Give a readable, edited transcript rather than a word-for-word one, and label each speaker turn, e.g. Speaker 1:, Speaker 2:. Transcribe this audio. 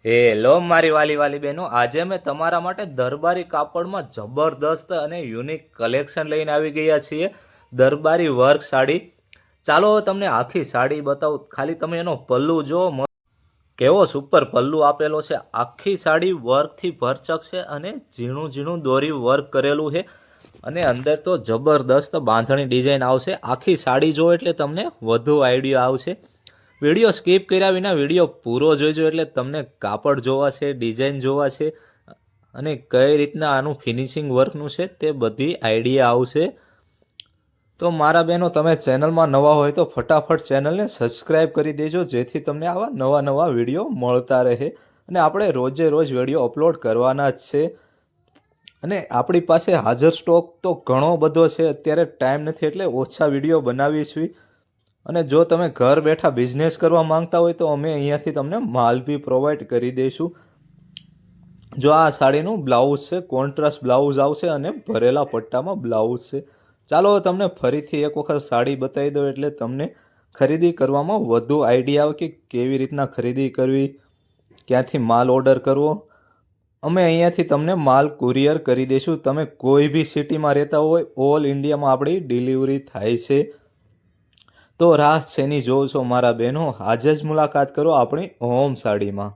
Speaker 1: Hello મારી વાલી વાલી બહેનો, આજે મેં તમારા માટે દરબારી કાપડમાં જબરદસ્ત અને યુનિક કલેક્શન લઈને આવી ગયા છીએ. દરબારી વર્ક સાડી. ચાલો હવે તમને આખી સાડી બતાવું. ખાલી તમે એનો પલ્લુ જો, કેવો સુપર પલ્લુ આપેલો છે. આખી સાડી વર્કથી ભરચક છે અને ઝીણું ઝીણું દોરી વર્ક કરેલું છે. અને અંદર તો જબરદસ્ત બાંધણી ડિઝાઇન આવશે. આખી સાડી જો એટલે તમને વધુ આઈડિયા આવશે. વિડીયો સ્કીપ કર્યા વિના વિડીયો પૂરો જોઈજો એટલે તમને કાપડ જોવા છે, ડિઝાઇન જોવા છે અને કઈ રીતના આનું ફિનિશિંગ વર્કનું છે તે બધી આઈડિયા આવશે. તો મારા બહેનો, તમે ચેનલમાં નવા હોય તો ફટાફટ ચેનલને સબસ્ક્રાઈબ કરી દેજો, જેથી તમને આવા નવા નવા વિડીયો મળતા રહે. અને આપણે રોજે રોજ વિડીયો અપલોડ કરવાના જ છે. અને આપણી પાસે હાજર સ્ટોક તો ઘણો બધો છે. અત્યારે ટાઈમ નથી એટલે ઓછા વિડીયો બનાવીશું. અને જો તમે ઘર બેઠા બિઝનેસ કરવા માંગતા હોય તો અમે અહીંયાથી તમને માલ બી પ્રોવાઈડ કરી દઈશું. જો આ સાડીનું બ્લાઉઝ છે, કોન્ટ્રાસ્ટ બ્લાઉઝ આવશે અને ભરેલા પટ્ટામાં બ્લાઉઝ છે. ચાલો તમને ફરીથી એક વખત સાડી બતાવી દઉં એટલે તમને ખરીદી કરવામાં વધુ આઈડિયા આવે કે કેવી રીતના ખરીદી કરવી, ક્યાંથી માલ ઓર્ડર કરવો. અમે અહીંયાથી તમને માલ કુરિયર કરી દઈશું. તમે કોઈ બી સિટીમાં રહેતા હોય, ઓલ ઇન્ડિયામાં આપણી ડિલિવરી થાય છે. તો રાહ શેની જોવો છો મારા બહેનો, આજે જ મુલાકાત કરો આપણી હોમ સાડીમાં.